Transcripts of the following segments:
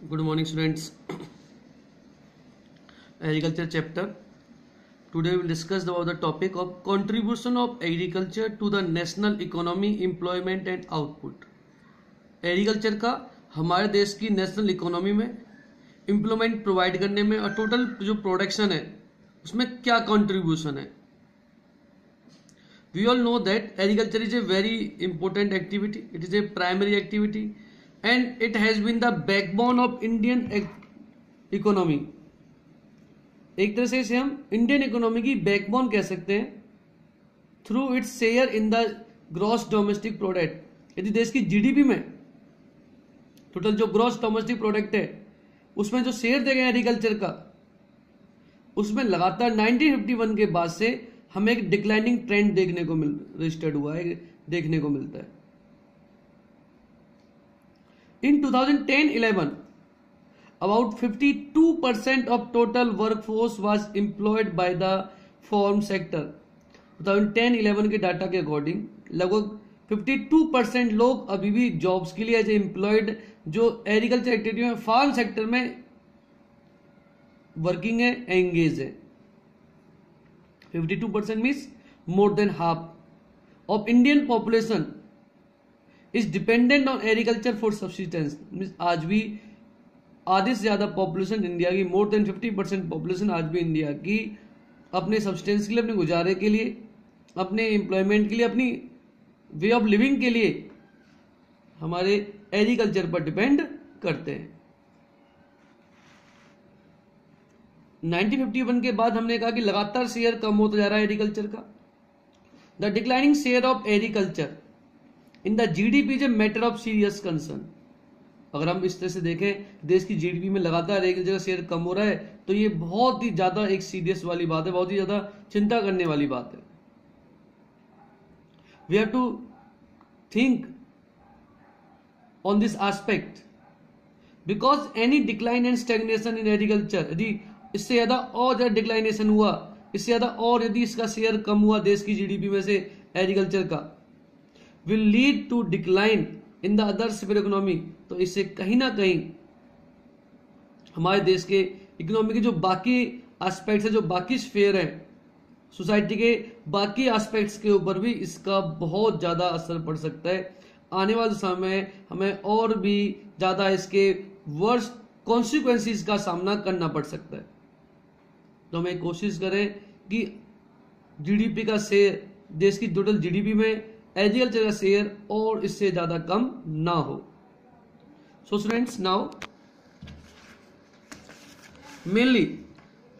Good morning, students. Agriculture chapter. Today we will discuss about the topic of contribution of agriculture to the national economy, employment and output. Agriculture का हमारे देश की national economy में employment provide करने में और total जो production है उसमें क्या कंट्रीब्यूशन है. We all know that agriculture is a very important activity. It is a primary activity and it has been the backbone of Indian economy. एक तरह से इसे हम इंडियन इकोनॉमी की बैकबोन कह सकते हैं through its share in the gross domestic product. यदि देश की जीडीपी में टोटल जो ग्रॉस डोमेस्टिक प्रोडक्ट है उसमें जो शेयर देगा एग्रीकल्चर का, उसमें लगातार 1951 के बाद से हमें एक डिक्लाइनिंग ट्रेंड देखने को रजिस्टर्ड हुआ है, देखने को मिलता है. इन 2010-11 about 52% of total workforce was employed by the farm sector. 2010-11 के डाटा के अकॉर्डिंग लगभग 52% लोग अभी भी जॉब्स के लिए एज एम्प्लॉयड जो एग्रीकल्चर एक्टिविटी में फार्म सेक्टर में वर्किंग है, एंगेज है. 52% means more than half of Indian population is dependent on agriculture for subsistence. Means आज भी आधे से ज्यादा पॉपुलेशन इंडिया की, मोर देन 50% पॉपुलेशन आज भी इंडिया की अपने सब्सटेंस के लिए, अपने गुजारे के लिए, अपने एम्प्लॉयमेंट के लिए, अपनी वे ऑफ लिविंग के लिए हमारे एग्रीकल्चर पर डिपेंड करते हैं. 1951 के बाद हमने कहा कि लगातार शेयर कम होता जा रहा है एग्रीकल्चर का. The declining share of agriculture in the GDP is a matter of serious concern. अगर हम इस तरह से देखें देश की जीडीपी में लगातार एक जगह शेयर कम हो रहा है तो ये बहुत ही ज्यादा एक सीरियस वाली बात है, बहुत ही ज्यादा चिंता करने वाली बात है. We have to think on this aspect because any decline and stagnation in agriculture, यदि इससे ज्यादा और ज्यादा डिक्लाइनेशन हुआ, इससे ज्यादा और यदि इसका शेयर कम हुआ देश की जीडीपी में से एग्रीकल्चर का, will lead to decline in the other sphere economy. तो इससे कहीं ना कहीं हमारे देश के इकोनॉमी के जो बाकी एस्पेक्ट्स है, जो बाकी स्फीयर है, सोसाइटी के बाकी एस्पेक्ट्स के ऊपर भी इसका बहुत ज्यादा असर पड़ सकता है. आने वाले समय हमें और भी ज्यादा इसके वर्स्ट कॉन्सिक्वेंसेस का सामना करना पड़ सकता है. तो हमें कोशिश करें कि जीडीपी का शेयर, देश की टोटल जीडीपी में एग्रीकल्चर का शेयर और इससे ज्यादा कम ना हो. So students, now mainly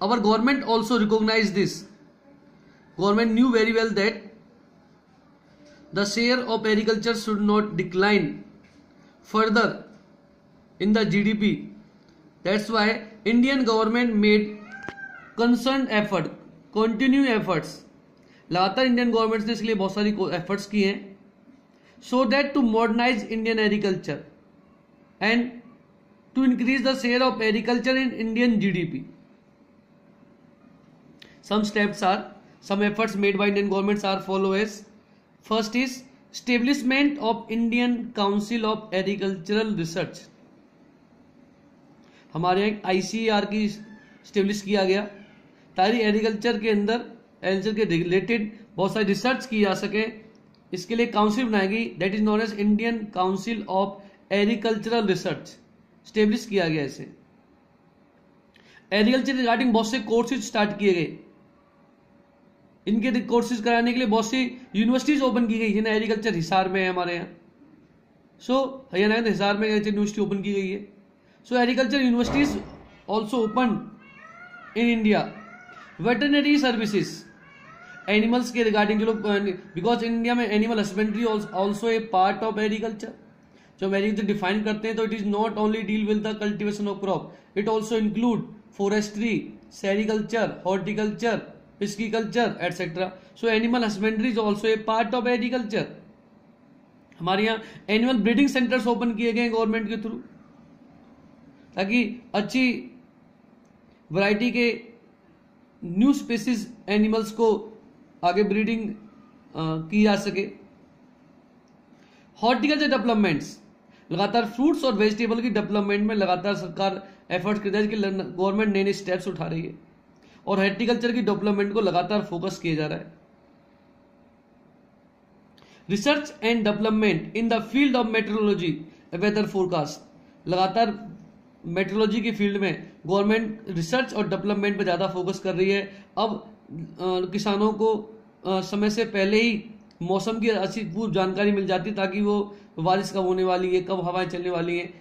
our government also recognized this. Government knew very well that the share of agriculture should not decline further in the GDP. That's why Indian government made concerned effort, continue efforts. लगातार Indian government ने इसके लिए बहुत सारी efforts की हैं, so that to modernize Indian agriculture and to increase the share of agriculture in Indian GDP. Some steps are, some efforts made by Indian governments are follow as. First is establishment of Indian Council of Agricultural Research. हमारे यहाँ ICAR की establish किया गया ताकि agriculture के अंदर, agriculture के related बहुत सारी रिसर्च की जा सके. इसके लिए काउंसिल बनाई गई, that is known as Indian Council of Agricultural Research, establish किया गया. इसे एग्रीकल्चर रिगार्डिंग बहुत से कोर्सेज स्टार्ट किए गए. इनके कोर्सेज कराने के लिए बहुत सी यूनिवर्सिटीज ओपन की गई, जिन्हें एग्रीकल्चर हिसार में है हमारे यहाँ. सो हरियाणा के हिसार में एग्रीकल्चर यूनिवर्सिटी ओपन की गई है. So agriculture universities also open in India. Veterinary services, animals के रिगार्डिंग जो लोग, बिकॉज इंडिया में animal husbandry also a part of agriculture. जो हम एग्रीकल्चर डिफाइन करते हैं तो it is not only deal with the cultivation of crop, it also include forestry, sericulture, horticulture, pisciculture etcetera. So animal husbandry is also a part of agriculture. हमारे यहाँ animal breeding centres open किए गए government के through ताकि अच्छी variety के new species animals को आगे ब्रीडिंग की जा सके. हॉर्टिकल्चर डेवलपमेंट्स, लगातार फ्रूट्स और वेजिटेबल की डेवलपमेंट में लगातार सरकार एफर्ट कर रही है कि गवर्नमेंट नए नए स्टेप्स उठा रही है और हॉर्टिकल्चर की डेवलपमेंट को लगातार फोकस किया जा रहा है। Research and development in the field of metrology weather forecast, लगातार मेट्रोलॉजी की फील्ड में गवर्नमेंट रिसर्च और डेवलपमेंट पर ज़्यादा फोकस कर रही है। अब किसानों को समय से पहले ही मौसम की अच्छी पूर्व जानकारी मिल जाती ताकि वो बारिश कब होने वाली है, कब हवाएं चलने वाली हैं।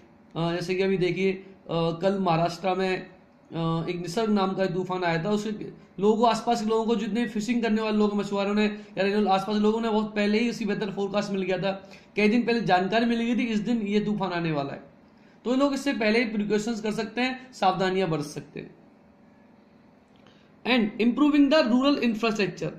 जैसे कि अभी देखिए कल महाराष्ट्र में एक निसर्ग नाम का तूफान आया था, उसके लोगों को, आसपास के लोगों को, जितने फिशिंग करने वाले लोग, मछुआरों ने या आसपास लोगों ने बहुत पहले ही उसी वेदर फोरकास्ट मिल गया था। कई दिन पहले जानकारी मिल गई थी इस दिन ये तूफान आने वाला है, तो लोग इससे पहले ही प्रिकॉशंस कर सकते हैं, सावधानियां बरत सकते हैं। And improving the rural infrastructure,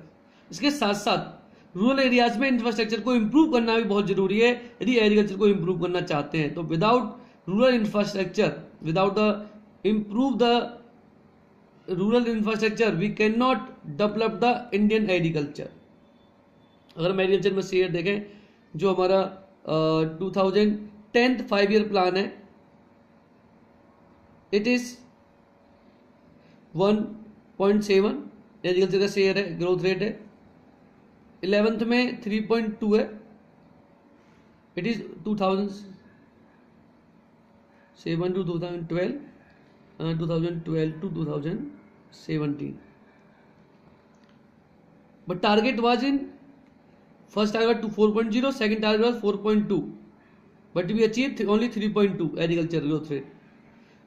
इसके साथ साथ रूरल एरियाज में इंफ्रास्ट्रक्चर को इंप्रूव करना भी बहुत जरूरी है यदि एग्रीकल्चर को इंप्रूव करना चाहते हैं। तो without rural infrastructure, without the improve the rural infrastructure we cannot develop the Indian agriculture। अगर हम एग्रीकल्चर में शेयर देखें, जो हमारा 2010 5-year प्लान है, इट इज 1.7 एग्रीकल्चर का शेयर है, ग्रोथ रेट है। 11th में 3.2 है, it is 2007 to 2012 2012 to 2017, but target was in first target to 4.0, second target was 4.2, but we achieved only 3.2 agriculture growth rate.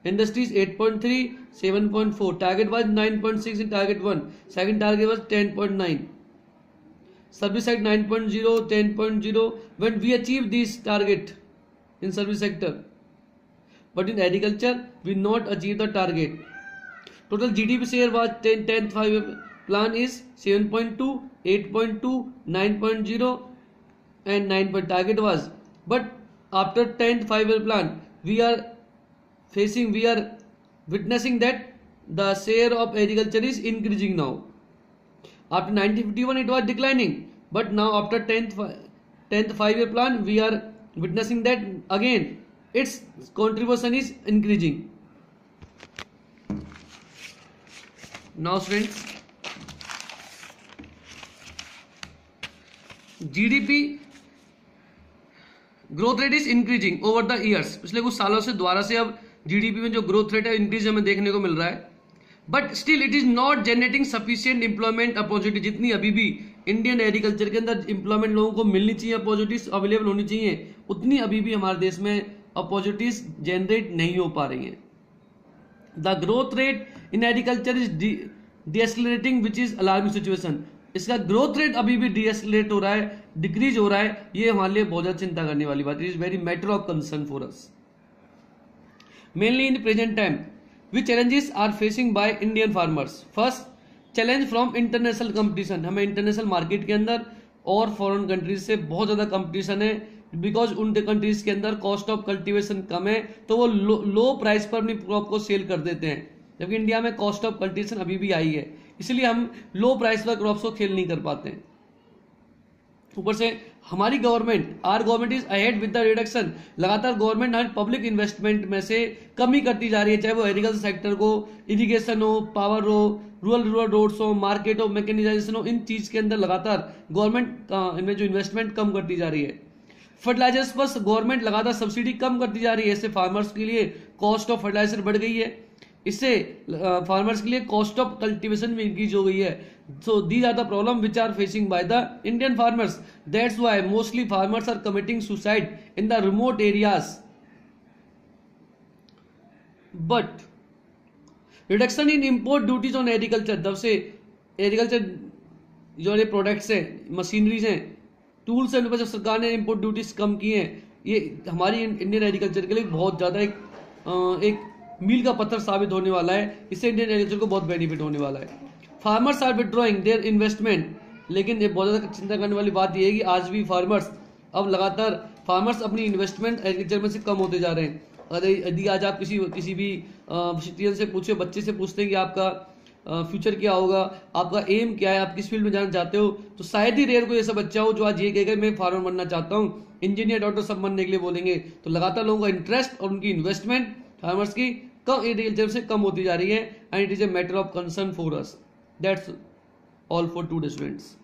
Industries 8.3, 7.4, target was 9.6 in target 1, second target was 10.9, service side 9.0, 10.0, when we achieved this target in service sector, but in agriculture we not achieve the target. Total GDP share was 10th 5-year plan is 7.2, 8.2, 9.0 and 9. Target was, but after 10th 5-year plan we are witnessing that the share of agriculture is increasing now. After 1951 it was declining, but now after 10th 5-year plan we are witnessing that again its contribution is increasing. Now students, GDP growth rate is increasing over the years, पिछले कुछ सालों से दोबारा से अब GDP में जो growth rate है इंक्रीज हमें देखने को मिल रहा है, but still it is not generating sufficient employment opportunity. जितनी अभी भी इंडियन एग्रीकल्चर के अंदर एम्प्लॉयमेंट लोगों को मिलनी चाहिए, अपॉर्चुनिटीज अवेलेबल होनी चाहिए, उतनी अभी भी हमारे देश में अपॉर्चुनिटीज जनरेट नहीं हो पा रही हैं। The growth rate in agriculture is decelerating which is alarming situation. इसका ग्रोथ रेट अभी भी डीएक्सेलरेट हो रहा है, डिक्रीज हो रहा है, ये हमारे लिए बहुत ज्यादा चिंता करने वाली बात है। It is very matter of concern for us. Mainly in present time which challenges are facing by Indian farmers. First, challenge from international competition. हमें इंटरनेशनल मार्केट के अंदर और फॉरेन कंट्रीज से बहुत ज्यादा कंपटीशन है, बिकॉज उन कंट्रीज के अंदर कॉस्ट ऑफ कल्टीवेशन कम है, तो वो लो प्राइस पर अपनी क्रॉप को सेल कर देते हैं, जबकि इंडिया में कॉस्ट ऑफ कल्टीवेशन अभी भी आई है, इसलिए हम लो प्राइस पर क्रॉप्स को सेल नहीं कर पाते हैं। ऊपर से हमारी government, our government is ahead with the reduction. लगातार गवर्नमेंट हर पब्लिक इन्वेस्टमेंट में से कमी करती जा रही है, चाहे वो एग्रीकल्चर सेक्टर को, इरिगेशन हो, पावर हो, रूरल रोड्स हो, मार्केट हो, मैकेनाइजेशन हो, इन चीज के अंदर लगातार गवर्नमेंट इनमें जो इन्वेस्टमेंट कम करती जा रही है। फर्टिलाइजर्स पर गवर्नमेंट लगातार सब्सिडी कम करती जा रही है, इससे फार्मर्स के लिए कॉस्ट ऑफ फर्टिलाइजर बढ़ गई है, इससे फार्मर्स के लिए कॉस्ट ऑफ कल्टीवेशन भी इंक्रीज हो गई है। So these are the problem which are facing by the Indian farmers. That's why mostly farmers are committing suicide in the remote areas. But reduction in import duties on agriculture, जब से agriculture जो ये products हैं, machineries हैं, tools हैं, उन पर जब सरकार ने इंपोर्ट ड्यूटीज कम की हैं, ये हमारी इंडियन एग्रीकल्चर के लिए बहुत ज्यादा एक मील का पत्थर साबित होने वाला है। इससे इंडियन एग्रीकल्चर को बहुत बेनिफिट होने वाला है। Farmers are withdrawing their investment, लेकिन ये बहुत ज्यादा चिंता करने वाली बात यह है कि आज भी अब लगातार फार्मर्स अपनी इन्वेस्टमेंट एग्रीकल्चर में से कम होते जा रहे हैं। यदि आज आप किसी भी सिटीजन से पूछे, बच्चे से पूछते हैं कि आपका फ्यूचर क्या होगा, आपका एम क्या है, आप किस फील्ड में जाना चाहते हो, तो शायद ही रेयर कोई ऐसा बच्चा हो जो आज ये कहेगा मैं फार्मर बनना चाहता हूँ, इंजीनियर डॉक्टर सब बनने के लिए बोलेंगे। तो लगातार लोगों का इंटरेस्ट और उनकी इन्वेस्टमेंट फार्मर्स की कम एग्रीकल्चर से कम होती जा रही है, and it is a matter of concern for us. That's all for today students.